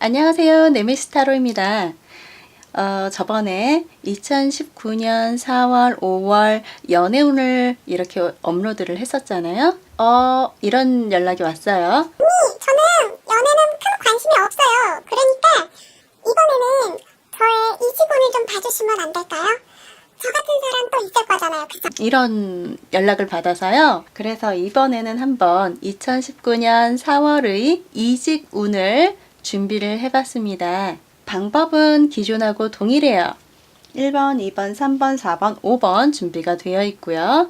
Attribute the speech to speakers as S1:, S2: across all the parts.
S1: 안녕하세요. 네메시타로입니다. 저번에 2019년 4월, 5월 연애운을 이렇게 업로드를 했었잖아요. 이런 연락이 왔어요.
S2: 저는 연애는 큰 관심이 없어요. 그러니까 이번에는 저의 이직운을 좀 봐주시면 안 될까요? 저 같은 사람 또 있을 거잖아요. 그죠?
S1: 이런 연락을 받아서요. 그래서 이번에는 한번 2019년 4월의 이직운을 준비를 해봤습니다. 방법은 기존하고 동일해요. 1번, 2번, 3번, 4번, 5번 준비가 되어 있고요.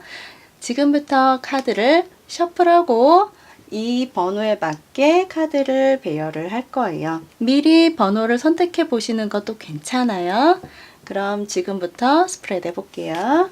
S1: 지금부터 카드를 셔플하고 이 번호에 맞게 카드를 배열을 할 거예요. 미리 번호를 선택해 보시는 것도 괜찮아요. 그럼 지금부터 스프레드 해볼게요.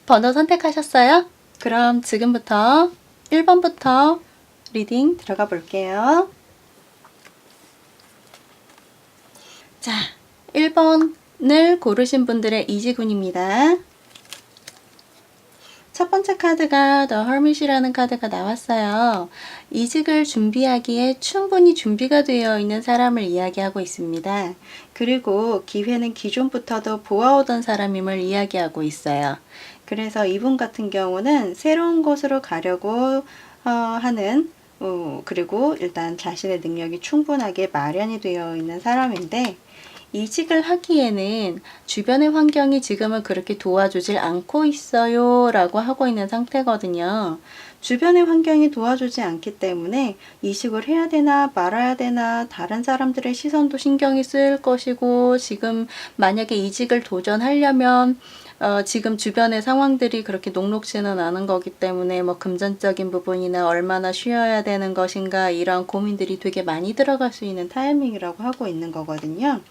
S1: 번호 선택하셨어요? 그럼 지금부터 1번부터 리딩 들어가 볼게요. 자, 1번을 고르신 분들의 이지군입니다. 첫 번째 카드가 The Hermit이라는 카드가 나왔어요. 이직을 준비하기에 충분히 준비가 되어 있는 사람을 이야기하고 있습니다. 그리고 기회는 기존부터도 보아오던 사람임을 이야기하고 있어요. 그래서 이분 같은 경우는 새로운 곳으로 가려고 하는 그리고 일단 자신의 능력이 충분하게 마련이 되어 있는 사람인데 이직을 하기에는 주변의 환경이 지금은 그렇게 도와주질 않고 있어요 라고 하고 있는 상태거든요. 주변의 환경이 도와주지 않기 때문에 이직을 해야 되나 말아야 되나 다른 사람들의 시선도 신경이 쓰일 것이고 지금 만약에 이직을 도전하려면 지금 주변의 상황들이 그렇게 녹록지는 않은 거기 때문에 뭐 금전적인 부분이나 얼마나 쉬어야 되는 것인가 이런 고민들이 되게 많이 들어갈 수 있는 타이밍이라고 하고 있는 거거든요.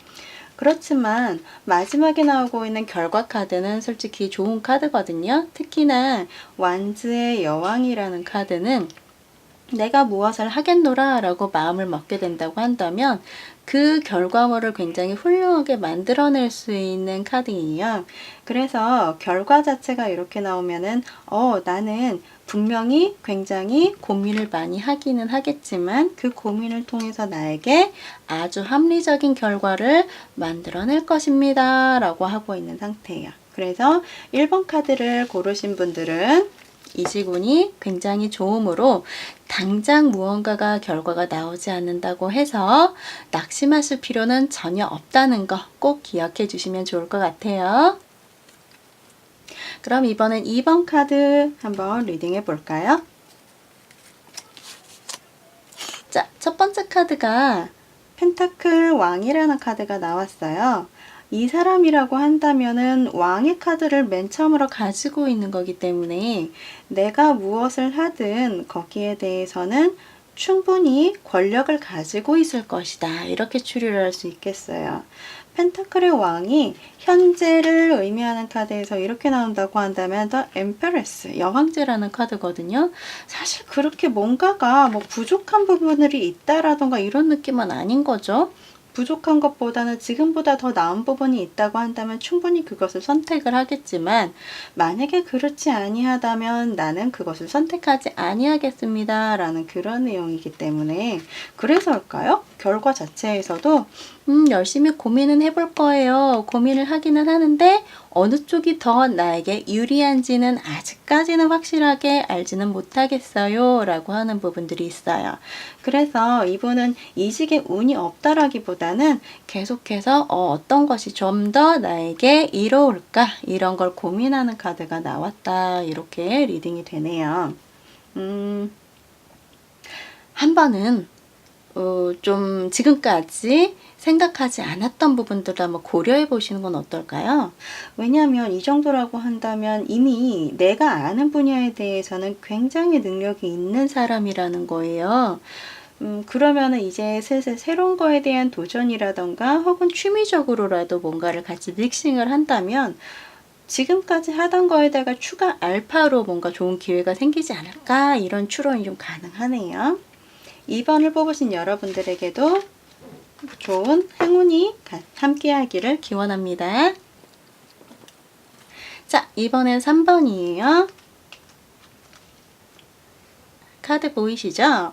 S1: 그렇지만 마지막에 나오고 있는 결과 카드는 솔직히 좋은 카드거든요. 특히나 완즈의 여왕이라는 카드는 내가 무엇을 하겠노라 라고 마음을 먹게 된다고 한다면 그 결과물을 굉장히 훌륭하게 만들어낼 수 있는 카드예요. 그래서 결과 자체가 이렇게 나오면은 나는 분명히 굉장히 고민을 많이 하기는 하겠지만 그 고민을 통해서 나에게 아주 합리적인 결과를 만들어낼 것입니다 라고 하고 있는 상태예요. 그래서 1번 카드를 고르신 분들은 이지군이 굉장히 좋으므로 당장 무언가가 결과가 나오지 않는다고 해서 낙심하실 필요는 전혀 없다는 거 꼭 기억해 주시면 좋을 것 같아요. 그럼 이번엔 2번 카드 한번 리딩해 볼까요? 자, 첫 번째 카드가 펜타클 왕이라는 카드가 나왔어요. 이 사람이라고 한다면은 왕의 카드를 맨 처음으로 가지고 있는 거기 때문에 내가 무엇을 하든 거기에 대해서는 충분히 권력을 가지고 있을 것이다. 이렇게 추리를 할 수 있겠어요. 펜타클의 왕이 현재를 의미하는 카드에서 이렇게 나온다고 한다면 The Empress, 여왕제라는 카드거든요. 사실 그렇게 뭔가가 뭐 부족한 부분들이 있다라던가 이런 느낌은 아닌 거죠. 부족한 것보다는 지금보다 더 나은 부분이 있다고 한다면 충분히 그것을 선택을 하겠지만 만약에 그렇지 아니하다면 나는 그것을 선택하지 아니하겠습니다 라는 그런 내용이기 때문에 그래서일까요? 결과 자체에서도 열심히 고민은 해볼 거예요. 고민을 하기는 하는데 어느 쪽이 더 나에게 유리한지는 아직까지는 확실하게 알지는 못하겠어요 라고 하는 부분들이 있어요. 그래서 이분은 이직에 운이 없다라기보다는 계속해서 어떤 것이 좀 더 나에게 이로울까 이런 걸 고민하는 카드가 나왔다 이렇게 리딩이 되네요. 한 번은 좀 지금까지 생각하지 않았던 부분들을 한번 고려해 보시는 건 어떨까요? 왜냐하면 이 정도라고 한다면 이미 내가 아는 분야에 대해서는 굉장히 능력이 있는 사람이라는 거예요. 그러면은 이제 슬슬 새로운 거에 대한 도전이라던가 혹은 취미적으로라도 뭔가를 같이 믹싱을 한다면 지금까지 하던 거에다가 추가 알파로 뭔가 좋은 기회가 생기지 않을까 이런 추론이 좀 가능하네요. 2번을 뽑으신 여러분들에게도 좋은 행운이 함께하기를 기원합니다. 자, 이번엔 3번이에요. 카드 보이시죠?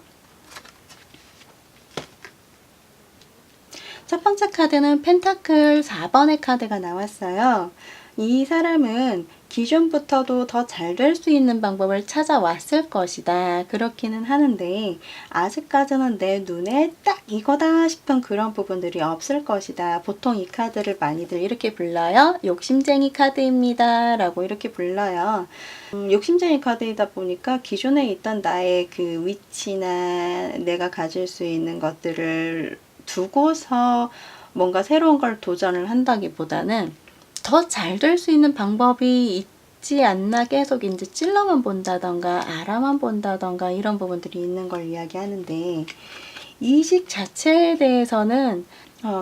S1: 첫 번째 카드는 펜타클 4번의 카드가 나왔어요. 이 사람은 기존부터도 더 잘 될 수 있는 방법을 찾아왔을 것이다. 그렇기는 하는데 아직까지는 내 눈에 딱 이거다 싶은 그런 부분들이 없을 것이다. 보통 이 카드를 많이들 이렇게 불러요. 욕심쟁이 카드입니다. 라고 이렇게 불러요. 욕심쟁이 카드이다 보니까 기존에 있던 나의 그 위치나 내가 가질 수 있는 것들을 두고서 뭔가 새로운 걸 도전을 한다기보다는 더 잘 될 수 있는 방법이 있지 않나 계속 이제 찔러만 본다던가 알아만 본다던가 이런 부분들이 있는 걸 이야기하는데 이식 자체에 대해서는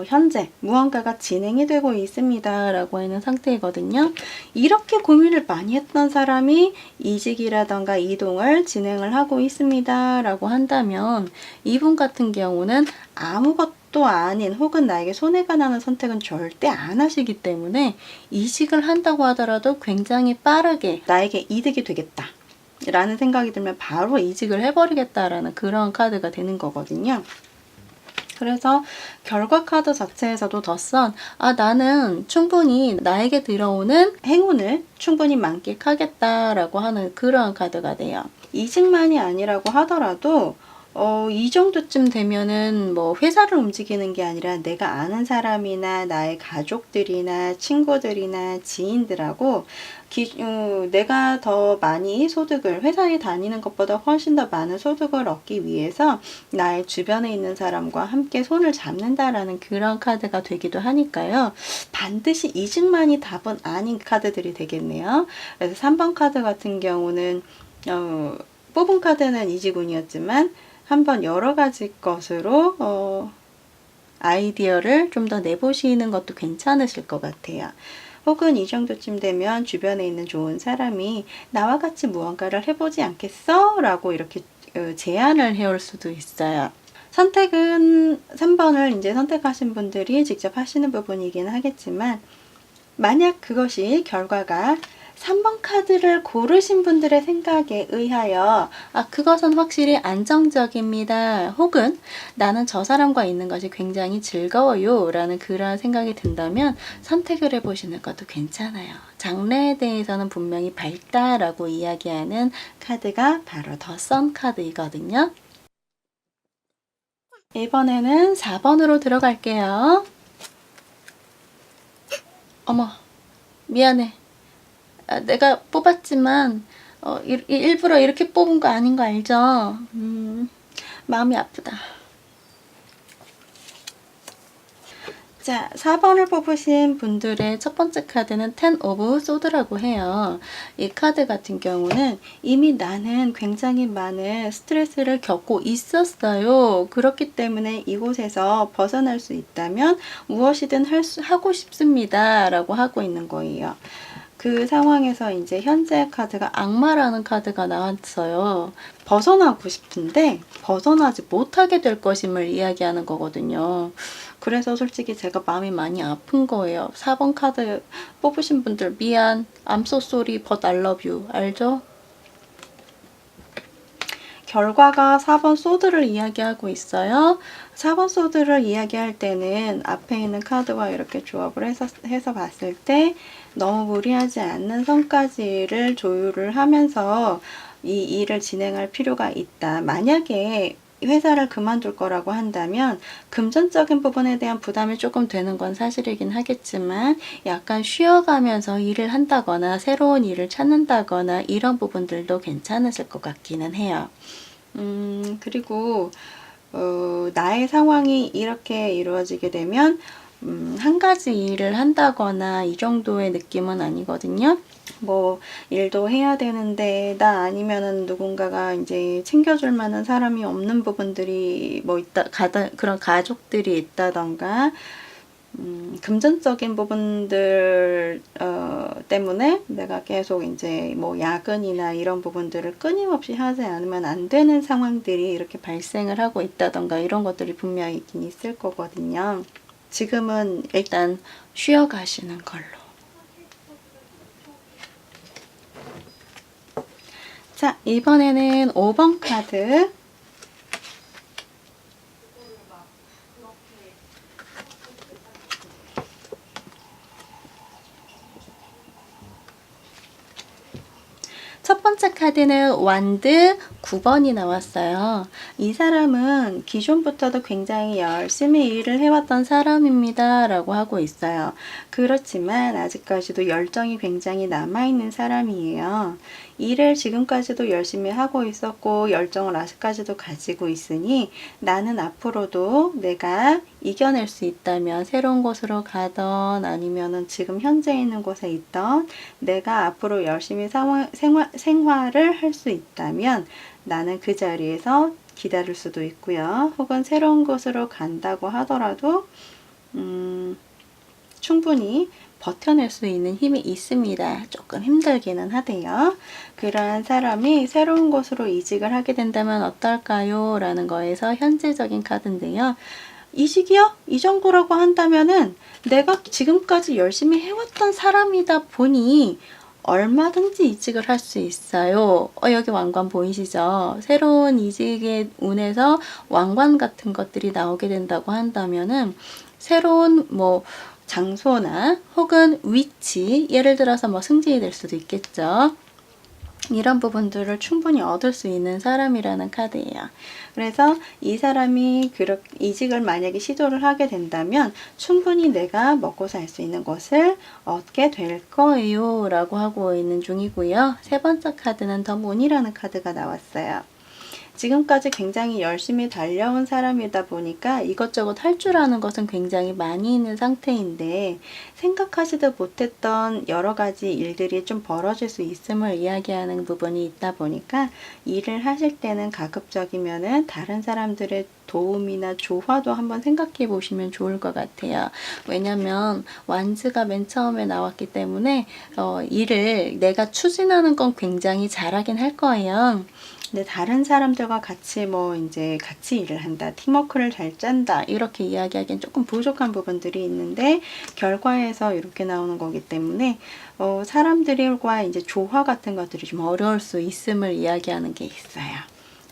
S1: 현재 무언가가 진행이 되고 있습니다 라고 하는 상태이거든요. 이렇게 고민을 많이 했던 사람이 이직이라던가 이동을 진행을 하고 있습니다 라고 한다면 이분 같은 경우는 아무것도 아닌 혹은 나에게 손해가 나는 선택은 절대 안 하시기 때문에 이직을 한다고 하더라도 굉장히 빠르게 나에게 이득이 되겠다 라는 생각이 들면 바로 이직을 해버리겠다라는 그런 카드가 되는 거거든요. 그래서 결과 카드 자체에서도 덧선 나는 충분히 나에게 들어오는 행운을 충분히 만끽하겠다라고 하는 그런 카드가 돼요. 이직만이 아니라고 하더라도 이 정도쯤 되면은 뭐 회사를 움직이는 게 아니라 내가 아는 사람이나 나의 가족들이나 친구들이나 지인들하고 내가 더 많이 소득을 회사에 다니는 것보다 훨씬 더 많은 소득을 얻기 위해서 나의 주변에 있는 사람과 함께 손을 잡는다라는 그런 카드가 되기도 하니까요. 반드시 이직만이 답은 아닌 카드들이 되겠네요. 그래서 3번 카드 같은 경우는 뽑은 카드는 이직운이었지만 한번 여러 가지 것으로 아이디어를 좀 더 내보시는 것도 괜찮으실 것 같아요. 혹은 이 정도쯤 되면 주변에 있는 좋은 사람이 나와 같이 무언가를 해보지 않겠어? 라고 이렇게 제안을 해올 수도 있어요. 선택은 3번을 이제 선택하신 분들이 직접 하시는 부분이긴 하겠지만 만약 그것이 결과가 3번 카드를 고르신 분들의 생각에 의하여 그것은 확실히 안정적입니다. 혹은 나는 저 사람과 있는 것이 굉장히 즐거워요 라는 그런 생각이 든다면 선택을 해보시는 것도 괜찮아요. 장래에 대해서는 분명히 밝다라고 이야기하는 카드가 바로 더 선 카드이거든요. 이번에는 4번으로 들어갈게요. 어머, 미안해. 내가 뽑았지만 일부러 이렇게 뽑은 거 아닌 거 알죠? 마음이 아프다. 자, 4번을 뽑으신 분들의 첫 번째 카드는 Ten of Swords라고 해요. 이 카드 같은 경우는 이미 나는 굉장히 많은 스트레스를 겪고 있었어요. 그렇기 때문에 이곳에서 벗어날 수 있다면 무엇이든 하고 싶습니다. 라고 하고 있는 거예요. 그 상황에서 이제 현재 카드가 악마라는 카드가 나왔어요. 벗어나고 싶은데 벗어나지 못하게 될 것임을 이야기하는 거거든요. 그래서 솔직히 제가 마음이 많이 아픈 거예요. 4번 카드 뽑으신 분들 미안. I'm so sorry but I love you. 알죠? 결과가 4번 소드를 이야기하고 있어요. 4번 소드를 이야기할 때는 앞에 있는 카드와 이렇게 조합을 해서 봤을 때 너무 무리하지 않는 선까지를 조율을 하면서 이 일을 진행할 필요가 있다. 만약에 회사를 그만둘 거라고 한다면 금전적인 부분에 대한 부담이 조금 되는 건 사실이긴 하겠지만 약간 쉬어가면서 일을 한다거나 새로운 일을 찾는다거나 이런 부분들도 괜찮으실 것 같기는 해요. 그리고 나의 상황이 이렇게 이루어지게 되면 한 가지 일을 한다거나 이 정도의 느낌은 아니거든요. 뭐 일도 해야 되는데 나 아니면은 누군가가 이제 챙겨줄 만한 사람이 없는 부분들이 뭐 있다 그런 가족들이 있다던가 금전적인 부분들 때문에 내가 계속 이제 뭐 야근이나 이런 부분들을 끊임없이 하지 않으면 안 되는 상황들이 이렇게 발생을 하고 있다던가 이런 것들이 분명히 있긴 있을 거거든요. 지금은 일단 쉬어가시는 걸로. 자, 이번에는 5번 카드. 첫 번째 카드는 완드 9번이 나왔어요. 이 사람은 기존부터도 굉장히 열심히 일을 해왔던 사람입니다. 라고 하고 있어요. 그렇지만 아직까지도 열정이 굉장히 남아있는 사람이에요. 일을 지금까지도 열심히 하고 있었고 열정을 아직까지도 가지고 있으니 나는 앞으로도 내가 이겨낼 수 있다면 새로운 곳으로 가던 아니면은 지금 현재 있는 곳에 있던 내가 앞으로 열심히 생활을 할 수 있다면 나는 그 자리에서 기다릴 수도 있고요. 혹은 새로운 곳으로 간다고 하더라도 충분히 버텨낼 수 있는 힘이 있습니다. 조금 힘들기는 하대요. 그러한 사람이 새로운 곳으로 이직을 하게 된다면 어떨까요? 라는 거에서 현재적인 카드인데요. 이직이요? 이 정도라고 한다면은 내가 지금까지 열심히 해왔던 사람이다 보니 얼마든지 이직을 할 수 있어요. 여기 왕관 보이시죠? 새로운 이직의 운에서 왕관 같은 것들이 나오게 된다고 한다면은 새로운 뭐 장소나 혹은 위치, 예를 들어서 뭐 승진이 될 수도 있겠죠. 이런 부분들을 충분히 얻을 수 있는 사람이라는 카드예요. 그래서 이 사람이 이직을 만약에 시도를 하게 된다면 충분히 내가 먹고 살 수 있는 것을 얻게 될 거예요. 라고 하고 있는 중이고요. 세 번째 카드는 더 문이라는 카드가 나왔어요. 지금까지 굉장히 열심히 달려온 사람이다 보니까 이것저것 할 줄 아는 것은 굉장히 많이 있는 상태인데 생각하지도 못했던 여러 가지 일들이 좀 벌어질 수 있음을 이야기하는 부분이 있다 보니까 일을 하실 때는 가급적이면은 다른 사람들의 도움이나 조화도 한번 생각해 보시면 좋을 것 같아요. 왜냐면 완즈가 맨 처음에 나왔기 때문에 일을 내가 추진하는 건 굉장히 잘하긴 할 거예요. 근데 다른 사람들과 같이 같이 일을 한다, 팀워크를 잘 짠다 이렇게 이야기하기엔 조금 부족한 부분들이 있는데 결과에서 이렇게 나오는 거기 때문에 사람들과 이제 조화 같은 것들이 좀 어려울 수 있음을 이야기하는 게 있어요.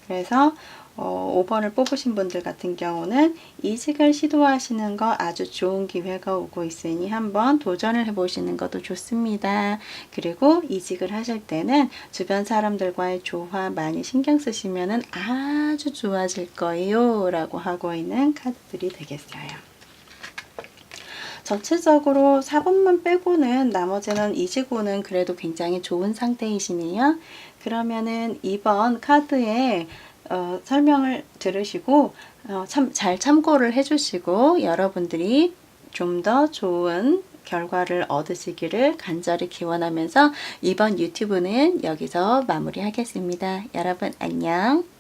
S1: 그래서 5번을 뽑으신 분들 같은 경우는 이직을 시도하시는 거 아주 좋은 기회가 오고 있으니 한번 도전을 해보시는 것도 좋습니다. 그리고 이직을 하실 때는 주변 사람들과의 조화 많이 신경 쓰시면 아주 좋아질 거예요. 라고 하고 있는 카드들이 되겠어요. 전체적으로 4번만 빼고는 나머지는 이직운은 그래도 굉장히 좋은 상태이시네요. 그러면은 2번 카드에 설명을 들으시고 잘 참고를 해주시고 여러분들이 좀 더 좋은 결과를 얻으시기를 간절히 기원하면서 이번 유튜브는 여기서 마무리하겠습니다. 여러분 안녕.